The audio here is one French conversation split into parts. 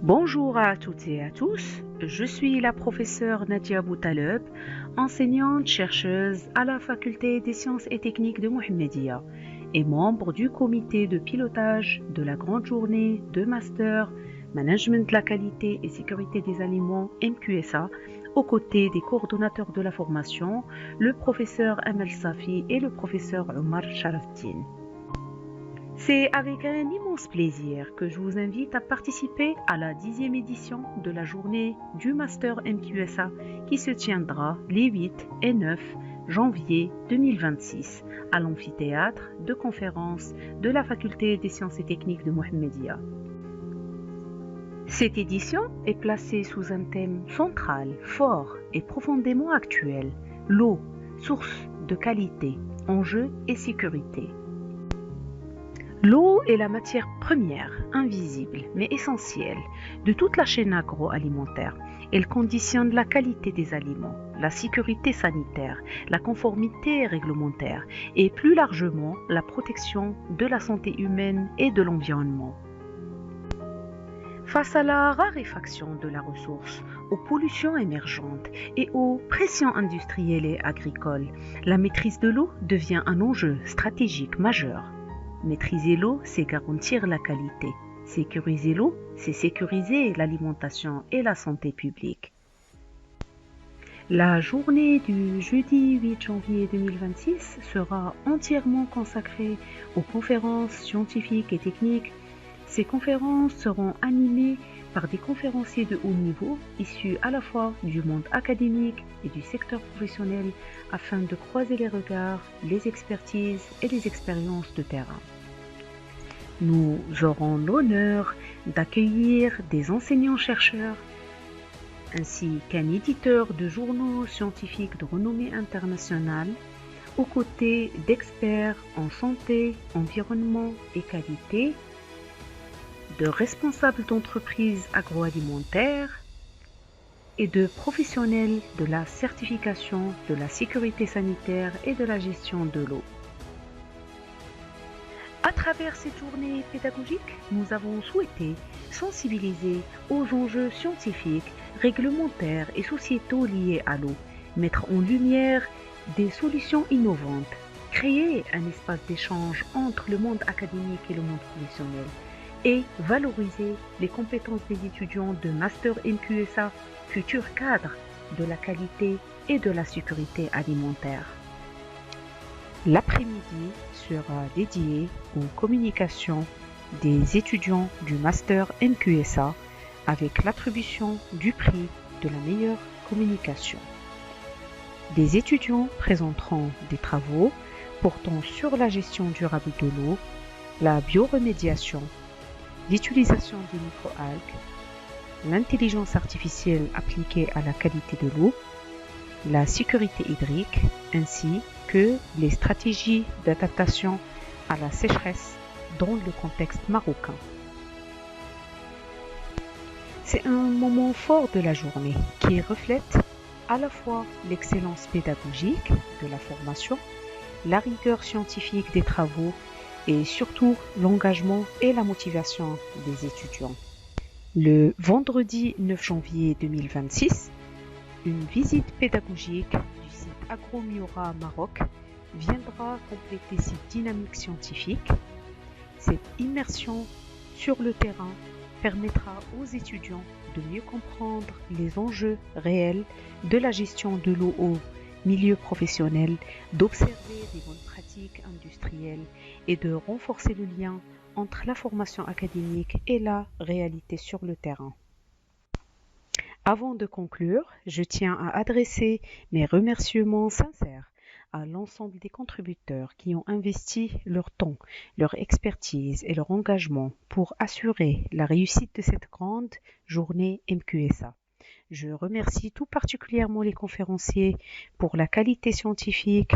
Bonjour à toutes et à tous, je suis la professeure Nadia Boutaleb, enseignante-chercheuse à la Faculté des sciences et techniques de Mohammedia et membre du comité de pilotage de la grande journée de master Management de la qualité et sécurité des aliments MQSA aux côtés des coordonnateurs de la formation, le professeur Amel Safi et le professeur Omar Sharafdin. C'est avec un immense plaisir que je vous invite à participer à la 10e édition de la journée du Master MQSA qui se tiendra les 8 et 9 janvier 2026 à l'amphithéâtre de conférences de la Faculté des sciences et techniques de Mohammedia. Cette édition est placée sous un thème central, fort et profondément actuel, l'eau, source de qualité, enjeux et sécurité. L'eau est la matière première, invisible mais essentielle de toute la chaîne agroalimentaire. Elle conditionne la qualité des aliments, la sécurité sanitaire, la conformité réglementaire et plus largement la protection de la santé humaine et de l'environnement. Face à la raréfaction de la ressource, aux pollutions émergentes et aux pressions industrielles et agricoles, la maîtrise de l'eau devient un enjeu stratégique majeur. Maîtriser l'eau, c'est garantir la qualité. Sécuriser l'eau, c'est sécuriser l'alimentation et la santé publique. La journée du jeudi 8 janvier 2026 sera entièrement consacrée aux conférences scientifiques et techniques. Ces conférences seront animées par des conférenciers de haut niveau issus à la fois du monde académique et du secteur professionnel afin de croiser les regards, les expertises et les expériences de terrain. Nous aurons l'honneur d'accueillir des enseignants-chercheurs ainsi qu'un éditeur de journaux scientifiques de renommée internationale aux côtés d'experts en santé, environnement et qualité, de responsables d'entreprises agroalimentaires et de professionnels de la certification de la sécurité sanitaire et de la gestion de l'eau. À travers cette journée pédagogique, nous avons souhaité sensibiliser aux enjeux scientifiques, réglementaires et sociétaux liés à l'eau, mettre en lumière des solutions innovantes, créer un espace d'échange entre le monde académique et le monde professionnel et valoriser les compétences des étudiants de Master MQSA, futurs cadres de la qualité et de la sécurité alimentaire. L'après-midi sera dédié aux communications des étudiants du Master MQSA avec l'attribution du prix de la meilleure communication. Des étudiants présenteront des travaux portant sur la gestion durable de l'eau, la bioremédiation, l'utilisation des microalgues, l'intelligence artificielle appliquée à la qualité de l'eau, la sécurité hydrique ainsi que les stratégies d'adaptation à la sécheresse dans le contexte marocain. C'est un moment fort de la journée qui reflète à la fois l'excellence pédagogique de la formation, la rigueur scientifique des travaux et surtout l'engagement et la motivation des étudiants. Le vendredi 9 janvier 2026, une visite pédagogique du site Agromiura Maroc viendra compléter cette dynamique scientifique. Cette immersion sur le terrain permettra aux étudiants de mieux comprendre les enjeux réels de la gestion de l'eau au milieu professionnel, d'observer des bonnes pratiques industrielles et de renforcer le lien entre la formation académique et la réalité sur le terrain. Avant de conclure, je tiens à adresser mes remerciements sincères à l'ensemble des contributeurs qui ont investi leur temps, leur expertise et leur engagement pour assurer la réussite de cette grande journée MQSA. Je remercie tout particulièrement les conférenciers pour la qualité scientifique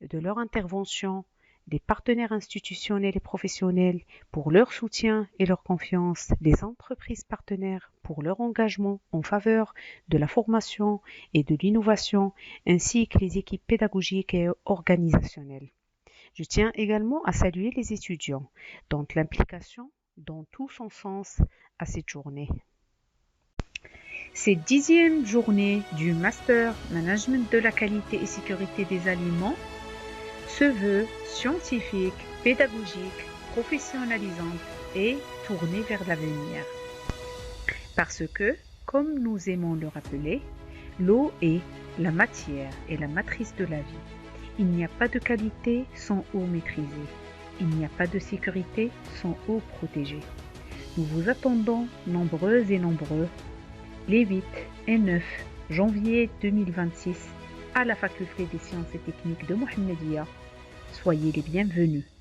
de leur intervention, les partenaires institutionnels et professionnels pour leur soutien et leur confiance, les entreprises partenaires pour leur engagement en faveur de la formation et de l'innovation, ainsi que les équipes pédagogiques et organisationnelles. Je tiens également à saluer les étudiants, dont l'implication dans tout son sens à cette journée. Cette 10e journée du Master Management de la qualité et sécurité des aliments se veut scientifique, pédagogique, professionnalisante et tournée vers l'avenir. Parce que, comme nous aimons le rappeler, l'eau est la matière et la matrice de la vie. Il n'y a pas de qualité sans eau maîtrisée. Il n'y a pas de sécurité sans eau protégée. Nous vous attendons nombreuses et nombreux les 8 et 9 janvier 2026 à la Faculté des sciences et techniques de Mohammedia. Soyez les bienvenus.